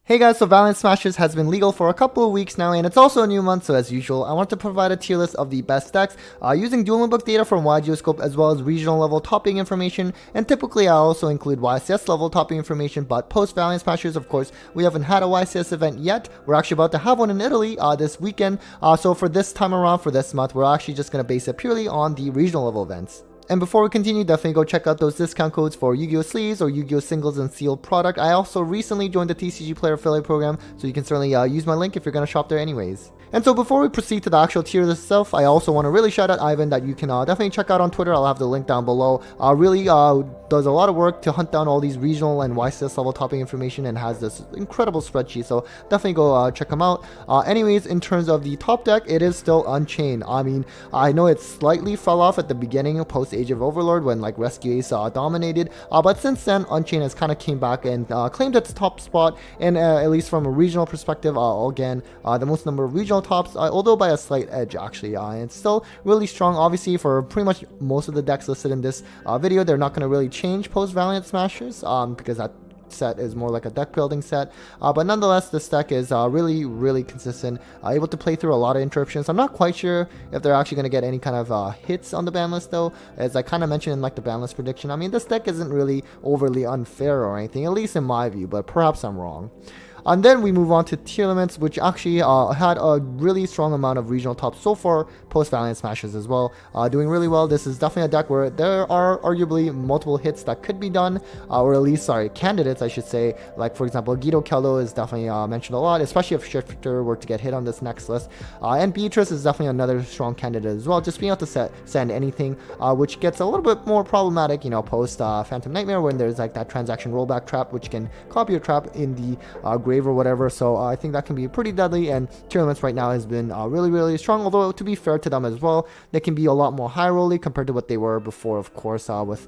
Hey guys, so Valiant Smashers has been legal for a couple of weeks now, and it's also a new month, so as usual, I want to provide a tier list of the best decks using Dueling Book data from YGeoScope as well as regional level topping information, and typically I also include YCS level topping information, but post Valiant Smashers, of course, we haven't had a YCS event yet. We're actually about to have one in Italy this weekend, so for this time around, for this month, we're actually just going to base it purely on the regional level events. And before we continue, definitely go check out those discount codes for Yu-Gi-Oh! Sleeves or Yu-Gi-Oh! Singles and sealed product. I also recently joined the TCG Player Affiliate Program, so you can certainly use my link if you're going to shop there anyways. And so before we proceed to the actual tier list itself, I also want to really shout out Ivan that you can definitely check out on Twitter. I'll have the link down below. Really does a lot of work to hunt down all these regional and YCS level topping information and has this incredible spreadsheet. So definitely go check him out. Anyways, in terms of the top deck, it is still Unchained. I mean, I know it slightly fell off at the beginning post Age of Overlord when like Rescue Ace dominated. But since then, Unchained has kind of came back and claimed its top spot. And at least from a regional perspective, again, the most number of regional tops, although by a slight edge actually. It's still really strong. Obviously, for pretty much most of the decks listed in this video, they're not going to really change post Valiant Smashers because that set is more like a deck building set, but nonetheless this deck is really consistent, able to play through a lot of interruptions. I'm not quite sure if they're actually going to get any kind of hits on the ban list though, as I kind of mentioned in like the ban list prediction. I mean, this deck isn't really overly unfair or anything, at least in my view, but perhaps I'm wrong. And then we move on to tier limits, which actually had a really strong amount of regional tops so far, post Valiant Smashers as well, doing really well. This is definitely a deck where there are arguably multiple hits that could be done, or at least, candidates, I should say. Like, for example, Guido Kello is definitely mentioned a lot, especially if Shifter were to get hit on this next list. And Beatrice is definitely another strong candidate as well, just being able to send anything, which gets a little bit more problematic, post Phantom Nightmare, when there's like that transaction rollback trap, which can copy your trap in the grave or whatever. So I think that can be pretty deadly, and tier limits right now has been really strong, although to be fair to them as well, they can be a lot more high rolly compared to what they were before, of course, with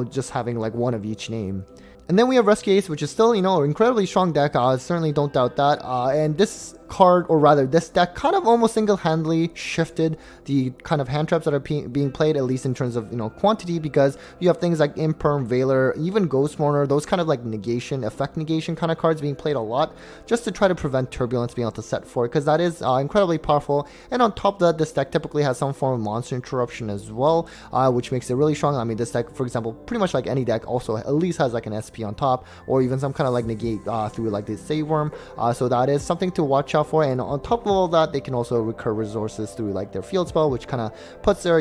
just having like one of each name. And then we have Rescue Ace, which is still, an incredibly strong deck. Certainly don't doubt that. And this card, or rather this deck, kind of almost single-handedly shifted the kind of hand traps that are being played, at least in terms of, quantity, because you have things like Imperm, Veiler, even Ghost Mourner, those kind of like effect negation kind of cards being played a lot, just to try to prevent Turbulence being able to set for it, because that is incredibly powerful. And on top of that, this deck typically has some form of monster interruption as well, which makes it really strong. I mean, this deck, for example, pretty much like any deck, also at least has like an SP on top, or even some kind of like negate through like the Save Worm, so that is something to watch out for. And on top of all that, they can also recur resources through like their field spell, which kind of puts their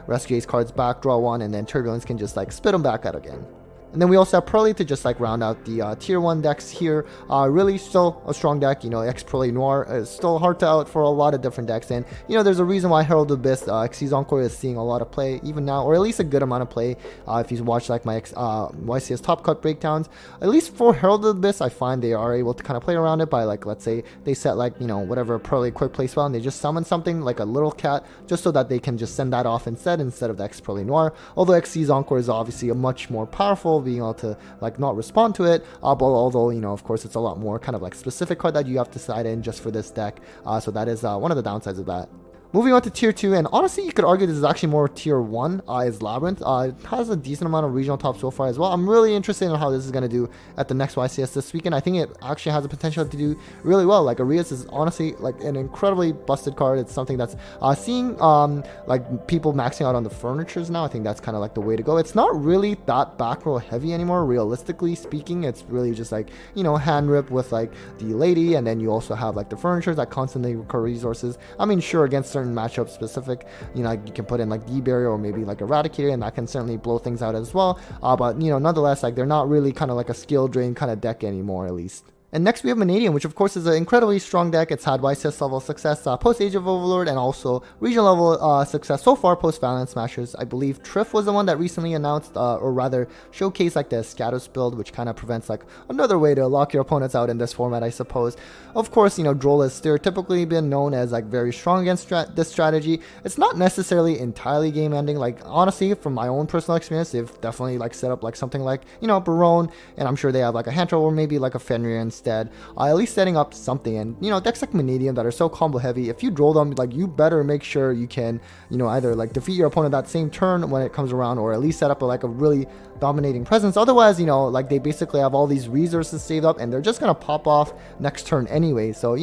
Rescue Ace cards back, draw one, and then Turbulence can just like spit them back out again. And then we also have Pearly to just like round out the tier 1 decks here. Really still a strong deck. X Pearly Noir is still hard to out for a lot of different decks. And, there's a reason why Herald of Abyss, Xyz Encore is seeing a lot of play even now, or at least a good amount of play. If you watch like my YCS Top Cut breakdowns, at least for Herald of Abyss, I find they are able to kind of play around it by like, let's say they set like, whatever Pearly quick play spell, and they just summon something like a little cat, just so that they can just send that off instead of the X Pearly Noir. Although Xyz Encore is obviously a much more powerful, being able to like not respond to it, but although of course it's a lot more kind of like specific card that you have to side in just for this deck, so that is one of the downsides of that. Moving on to tier 2, and honestly you could argue this is actually more tier 1, is Labyrinth. It has a decent amount of regional top so far as well. I'm really interested in how this is going to do at the next YCS this weekend. I think it actually has the potential to do really well. Like, Arias is honestly like an incredibly busted card. It's something that's seeing like people maxing out on the furnitures now. I think that's kind of like the way to go. It's not really that back row heavy anymore, realistically speaking. It's really just like, hand rip with like the lady, and then you also have like the furnitures that constantly recur resources. I mean, sure, against certain matchup specific, like you can put in like D-Barrier or maybe like Eradicator, and that can certainly blow things out as well, but nonetheless, like they're not really kind of like a skill drain kind of deck anymore, at least. And next we have Mannadium, which of course is an incredibly strong deck. It's had YCS level success post Age of Overlord, and also regional level success so far post Valiant Smashers. I believe Triff was the one that recently announced, or rather showcased like the Scatus build, which kind of prevents like another way to lock your opponents out in this format, I suppose. Of course, Droll has stereotypically been known as like very strong against this strategy. It's not necessarily entirely game ending. Like, honestly, from my own personal experience, they've definitely like set up like something like Barone, and I'm sure they have like a Hantro or maybe like a Fenrir instead, at least setting up something. And decks like Mannadium that are so combo heavy, if you draw them, like, you better make sure you can either like defeat your opponent that same turn when it comes around, or at least set up a really dominating presence. Otherwise, like, they basically have all these resources saved up and they're just gonna pop off next turn anyway. So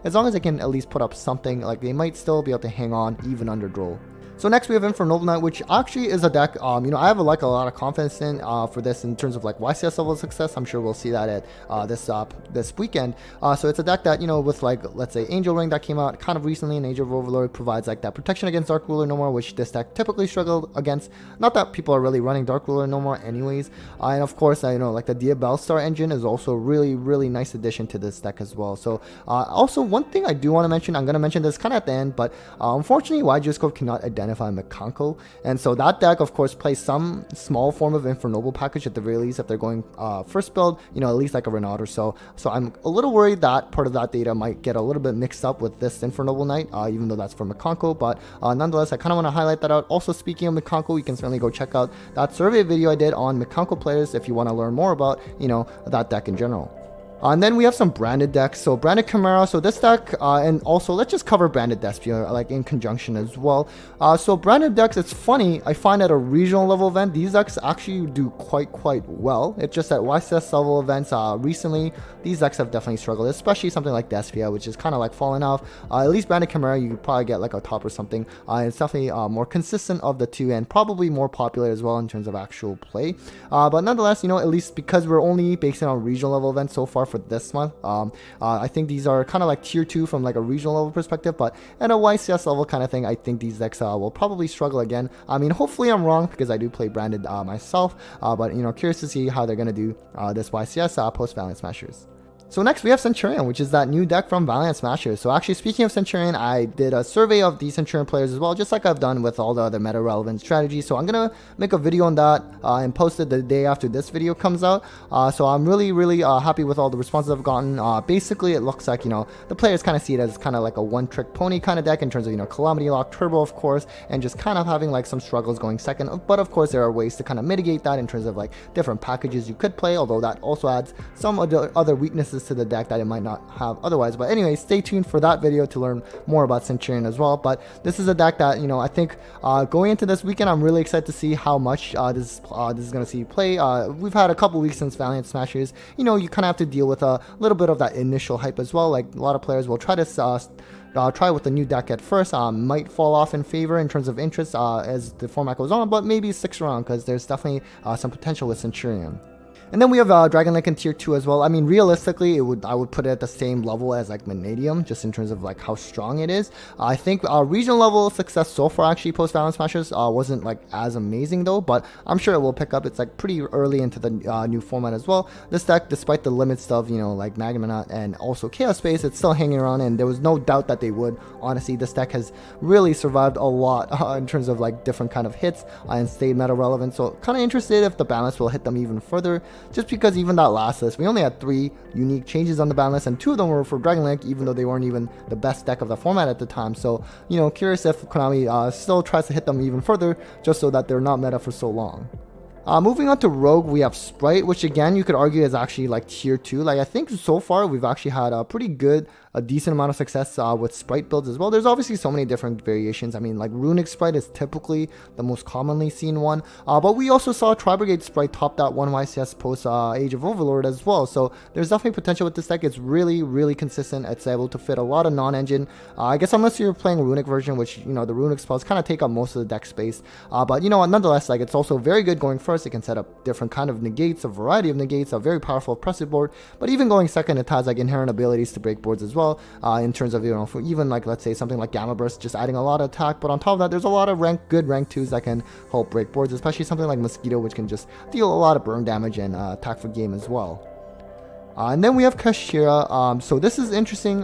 as long as they can at least put up something, like, they might still be able to hang on even under draw. So next we have Infernoble Knight, which actually is a deck I have a lot of confidence in for this in terms of like YCS level of success. I'm sure we'll see that at this weekend. So it's a deck that with, like, let's say Angel Ring that came out kind of recently, and Age of Overlord provides like that protection against Dark Ruler no more, which this deck typically struggled against. Not that people are really running Dark Ruler no more anyways. And of course like the Diabellstar engine is also a really nice addition to this deck as well. So also one thing I do want to mention, I'm going to mention this kind of at the end, but unfortunately YGScope cannot identify Mikanko, and so that deck of course plays some small form of Infernoble package at the very least if they're going first build, at least like a Renaud or so. So I'm a little worried that part of that data might get a little bit mixed up with this Infernoble Knight, even though that's for Mikanko. But nonetheless, I kind of want to highlight that out. Also, speaking of Mikanko, you can certainly go check out that survey video I did on Mikanko players if you want to learn more about that deck in general. And then we have some branded decks. So Branded Chimera, so this deck, and also let's just cover Branded Despia like in conjunction as well. So branded decks, it's funny, I find at a regional level event, these decks actually do quite well. It's just at YCS level events recently, these decks have definitely struggled, especially something like Despia, which is kind of like falling off. At least Branded Chimera, you could probably get like a top or something. It's definitely more consistent of the two, and probably more popular as well in terms of actual play. But nonetheless, at least because we're only basing on regional level events so far for this month, I think these are kind of like tier 2 from like a regional level perspective, but at a YCS level kind of thing, I think these decks will probably struggle again. I mean, hopefully I'm wrong, because I do play branded myself, but curious to see how they're going to do this YCS post Valiant Smashers. So next we have Centurion, which is that new deck from Valiant Smashers. So actually, speaking of Centurion, I did a survey of the Centurion players as well, just like I've done with all the other meta relevant strategies. So I'm gonna make a video on that and post it the day after this video comes out. So I'm really happy with all the responses I've gotten. Basically, it looks like the players kind of see it as kind of like a one-trick pony kind of deck in terms of Calamity Lock, Turbo of course, and just kind of having like some struggles going second. But of course, there are ways to kind of mitigate that in terms of like different packages you could play, although that also adds some other weaknesses to the deck that it might not have otherwise. But anyway, stay tuned for that video to learn more about Centurion as well. But this is a deck that I think going into this weekend, I'm really excited to see how much this is going to see play. We've had a couple weeks since Valiant Smashers. You kind of have to deal with a little bit of that initial hype as well. Like a lot of players will try to try with the new deck at first, might fall off in favor in terms of interest as the format goes on, but maybe sticks around because there's definitely some potential with Centurion. And then we have Dragon Link in tier 2 as well. I mean, realistically, I would put it at the same level as like Mannadium, just in terms of like how strong it is. I think regional level success so far actually post Valiant Smashers wasn't like as amazing though, but I'm sure it will pick up. It's like pretty early into the new format as well. This deck, despite the limits of like Magmanat and also Chaos Space, it's still hanging around, and there was no doubt that they would. Honestly, this deck has really survived a lot in terms of like different kind of hits and stayed meta relevant. So kind of interested if the balance will hit them even further. Just because even that last list, we only had 3 unique changes on the ban list, and 2 of them were for Dragon Link, even though they weren't even the best deck of the format at the time. So, curious if Konami still tries to hit them even further, just so that they're not meta for so long. Moving on to Rogue, we have Sprite, which again, you could argue is actually like tier 2. Like I think so far we've actually had a pretty good, a decent amount of success with Sprite builds as well. There's obviously so many different variations. I mean, like Runic Sprite is typically the most commonly seen one, but we also saw Tri-Brigade Sprite top that 1 YCS post Age of Overlord as well. So there's definitely potential with this deck. It's really consistent. It's able to fit a lot of non-engine. I guess unless you're playing Runic version, which the Runic spells kind of take up most of the deck space. But nonetheless, like it's also very good going first. It can set up different kind of negates, a variety of negates, a very powerful oppressive board. But even going second, it has like inherent abilities to break boards as well. In terms of for even like let's say something like Gamma Burst, just adding a lot of attack. But on top of that, there's a lot of good rank 2s that can help break boards, especially something like Mosquito, which can just deal a lot of burn damage and attack for game as well. And then we have Kashtira. So this is interesting.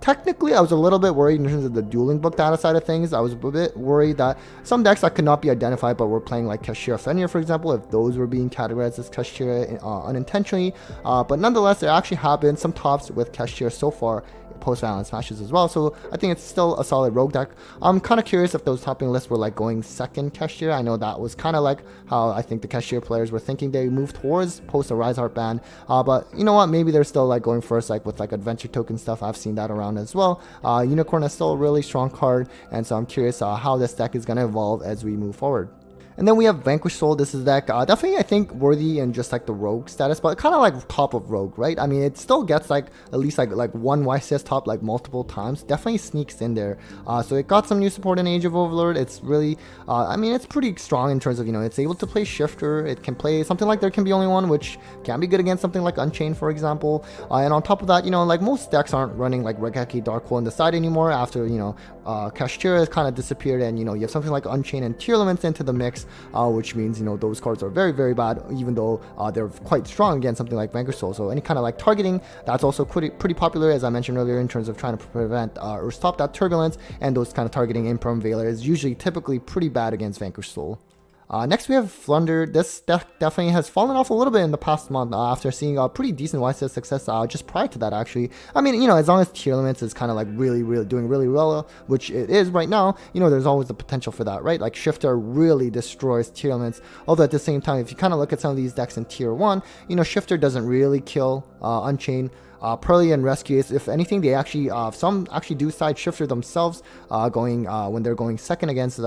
Technically, I was a little bit worried in terms of the dueling book data side of things. I was a bit worried that some decks that could not be identified but were playing like Kashtira Fenrir, for example, if those were being categorized as Kashtira unintentionally. But nonetheless, there actually have been some tops with Kashtira so far post Valiant Smashers as well, so I think it's still a solid rogue deck. I'm kind of curious if those topping lists were like going second Kashtira. I know that was kind of like how I think the Kashtira players were thinking they moved towards post a Rise Heart ban, but you know what, maybe they're still like going first like with like adventure token stuff. I've seen that around as well. Unicorn is still a really strong card, and so I'm curious how this deck is going to evolve as we move forward. And then we have Vanquish Soul. This is deck definitely, I think, worthy in just like the rogue status, but kind of like top of rogue, right? I mean, it still gets like at least like one YCS top like multiple times. Definitely sneaks in there. So it got some new support in Age of Overlord. It's really, I mean, it's pretty strong in terms of, it's able to play Shifter. It can play something like There Can Be Only One, which can be good against something like Unchained, for example. And on top of that, like most decks aren't running like Regeki Dark Hole in the side anymore after, Kashtira has kind of disappeared, and you have something like Unchained and Tear Limits into the mix. Which means those cards are very, very bad, even though they're quite strong against something like Vanquish Soul. So any kind of like targeting, that's also pretty popular, as I mentioned earlier, in terms of trying to prevent or stop that turbulence, and those kind of targeting Imperm Veiler is usually typically pretty bad against Vanquish Soul. Next we have Flunder. This deck definitely has fallen off a little bit in the past month after seeing a pretty decent YCS success just prior to that, actually. I mean, as long as Tear Limits is kind of like really doing really well, which it is right now, there's always the potential for that, right? Like Shifter really destroys Tear Limits, although at the same time, if you kind of look at some of these decks in Tier 1, Shifter doesn't really kill Unchained. Pearly and Rescue, if anything, they actually some actually do side Shifter themselves, going when they're going second against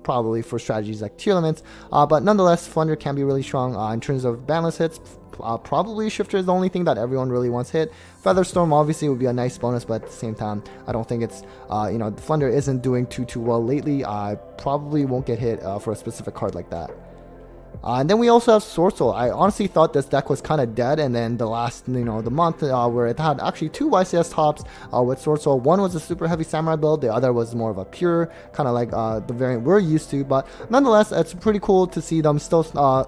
probably for strategies like Tear Limits. But nonetheless, Flunder can be really strong in terms of banless hits. Probably Shifter is the only thing that everyone really wants hit. Featherstorm obviously would be a nice bonus, but at the same time, I don't think it's Flunder isn't doing too well lately. I probably won't get hit for a specific card like that. And then we also have Sword Soul. I honestly thought this deck was kind of dead, and then the last, the month where it had actually two YCS tops with Sword Soul. One was a super heavy samurai build, the other was more of a pure, kind of like the variant we're used to, but nonetheless, it's pretty cool to see them still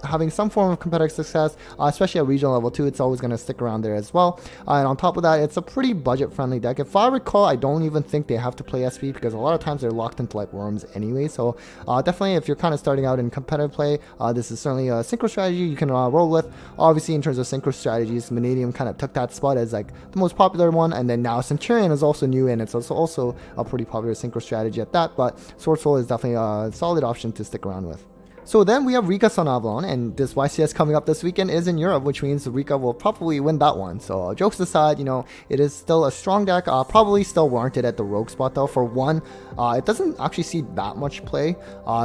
having some form of competitive success, especially at regional level 2. It's always going to stick around there as well. And on top of that, it's a pretty budget-friendly deck. If I recall, I don't even think they have to play SP, because a lot of times they're locked into like worms anyway, so definitely if you're kind of starting out in competitive play, this is certainly a synchro strategy you can roll with. Obviously, in terms of synchro strategies, Mannadium kind of took that spot as like the most popular one, and then now Centurion is also new, and it's also a pretty popular synchro strategy at that, but Sword Soul is definitely a solid option to stick around with. So then we have Rika Sun Avalon, and this YCS coming up this weekend is in Europe, which means Rika will probably win that one. So jokes aside, it is still a strong deck, probably still warranted at the rogue spot though. For one, it doesn't actually see that much play.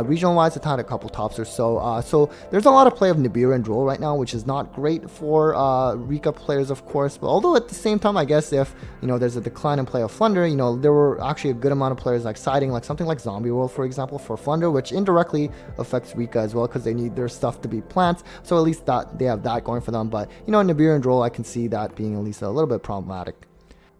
Regional wise, it's had a couple tops or so. So there's a lot of play of Nibiru and Droll right now, which is not great for Rika players, of course. But although at the same time, I guess if there's a decline in play of Flunder, there were actually a good amount of players like siding like something like Zombie World, for example, for Flunder, which indirectly affects Rika as well, because they need their stuff to be plants, so at least that they have that going for them. But Nibiru and Droll, I can see that being at least a little bit problematic.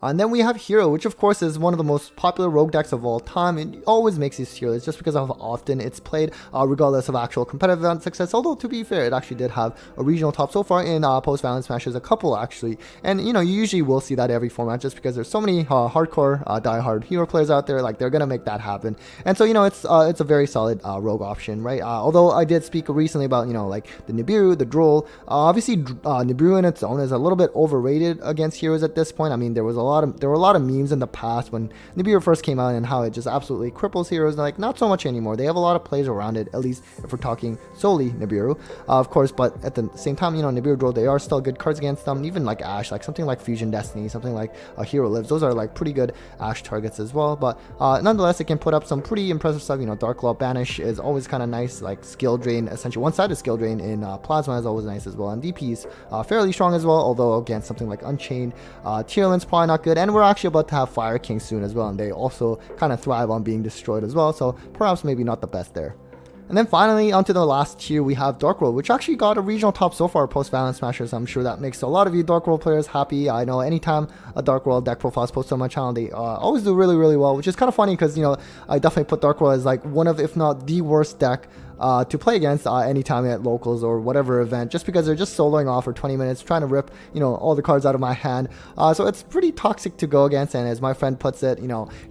And then we have Hero, which of course is one of the most popular rogue decks of all time. It always makes these tiers just because of how often it's played, regardless of actual competitive event success. Although, to be fair, it actually did have a regional top so far in post-Valence Smashes, a couple actually. And, you usually will see that every format just because there's so many hardcore, die-hard Hero players out there. Like, they're going to make that happen. And so, it's a very solid rogue option, right? Although I did speak recently about, like the Nibiru, the Droll. Obviously, Nibiru in its own is a little bit overrated against Heroes at this point. I mean, there were a lot of memes in the past when Nibiru first came out and how it just absolutely cripples Heroes. Like, not so much anymore. They have a lot of plays around it, at least if we're talking solely Nibiru, of course. But at the same time, Nibiru Droll, they are still good cards against them. Even like Ash, like something like Fusion Destiny, something like Hero Lives, those are like pretty good Ash targets as well. But nonetheless, it can put up some pretty impressive stuff. Dark Law Banish is always kind of nice. Like Skill Drain, essentially one-sided Skill Drain in Plasma is always nice as well. And DP is fairly strong as well, although against something like Unchained, Tear Limit's probably not good. And we're actually about to have Fire King soon as well, and they also kind of thrive on being destroyed as well, so perhaps maybe not the best there. And then finally, onto the last tier, we have Dark World, which actually got a regional top so far post-Valence Smashers. I'm sure that makes a lot of you Dark World players happy. I know anytime a Dark World deck profile is posted on my channel, they always do really well, which is kind of funny because, I definitely put Dark World as like one of, if not the worst deck to play against anytime at locals or whatever event, just because they're just soloing off for 20 minutes trying to rip all the cards out of my hand. So it's pretty toxic to go against, and as my friend puts it,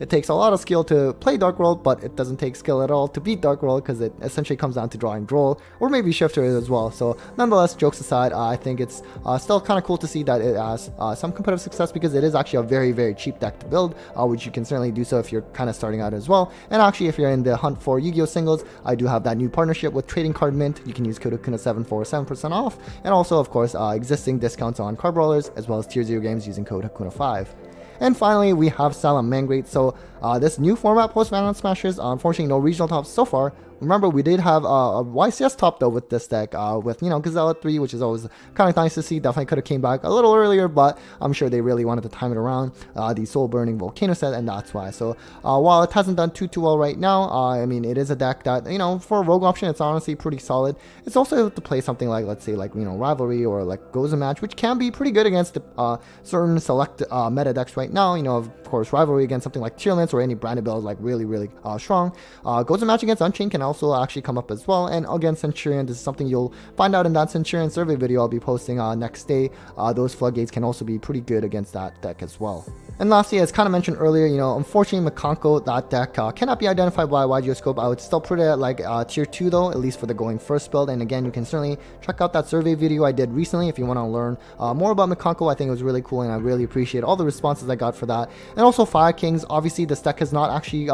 it takes a lot of skill to play Dark World, but it doesn't take skill at all to beat Dark World, because it essentially comes down to drawing Droll or maybe Shifter as well. So nonetheless, jokes aside, I think it's still kind of cool to see that it has some competitive success, because it is actually a very cheap deck to build, which you can certainly do so if you're kind of starting out as well. And actually, if you're in the hunt for Yu-Gi-Oh singles, I do have that new partnership with Trading Card Mint. You can use code Hakuna7 for 7% off, and also of course existing discounts on card brawlers as well as tier 0 games using code Hakuna5. And finally, we have Salamangreat. So this new format post Valorant Smashers, unfortunately no regional tops so far. Remember, we did have a YCS top though with this deck, with Gazella 3, which is always kind of nice to see. Definitely could have came back a little earlier, but I'm sure they really wanted to time it around the Soul Burning Volcano set, and that's why. So while it hasn't done too well right now, I mean, it is a deck that, for a rogue option, it's honestly pretty solid. It's also able to play something like, let's say, like, Rivalry or like Goza Match, which can be pretty good against certain select meta decks right now. Of course, Rivalry against something like Tier Lance or any branded build is like really strong. Goza Match against Unchained can also actually come up as well, and against Centurion, this is something you'll find out in that Centurion survey video I'll be posting next day. Those floodgates can also be pretty good against that deck as well. And lastly, as kind of mentioned earlier, unfortunately Makanko, that deck cannot be identified by YGO scope. I would still put it at like tier 2 though, at least for the going first build. And again, you can certainly check out that survey video I did recently if you want to learn more about Makanko. I think it was really cool, and I really appreciate all the responses I got for that. And also Fire Kings, obviously this deck is not actually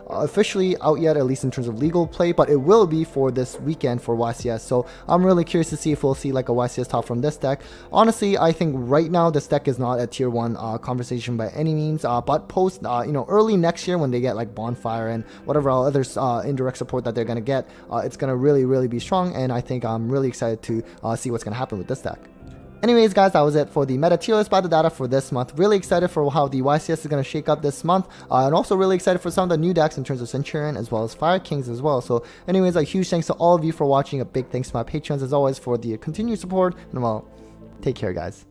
officially out yet, at least in terms of legal play, but it will be for this weekend for YCS. So I'm really curious to see if we'll see like a YCS top from this deck. Honestly, I think right now this deck is not a tier 1 conversation by any means, but post early next year when they get like Bonfire and whatever other indirect support that they're gonna get, it's gonna really be strong, and I think I'm really excited to see what's gonna happen with this deck. Anyways, guys, that was it for the meta tier list battle data for this month. Really excited for how the YCS is going to shake up this month, and also really excited for some of the new decks in terms of Centurion as well as Fire Kings as well. So anyways, a huge thanks to all of you for watching. A big thanks to my patrons as always for the continued support, and well, take care, guys.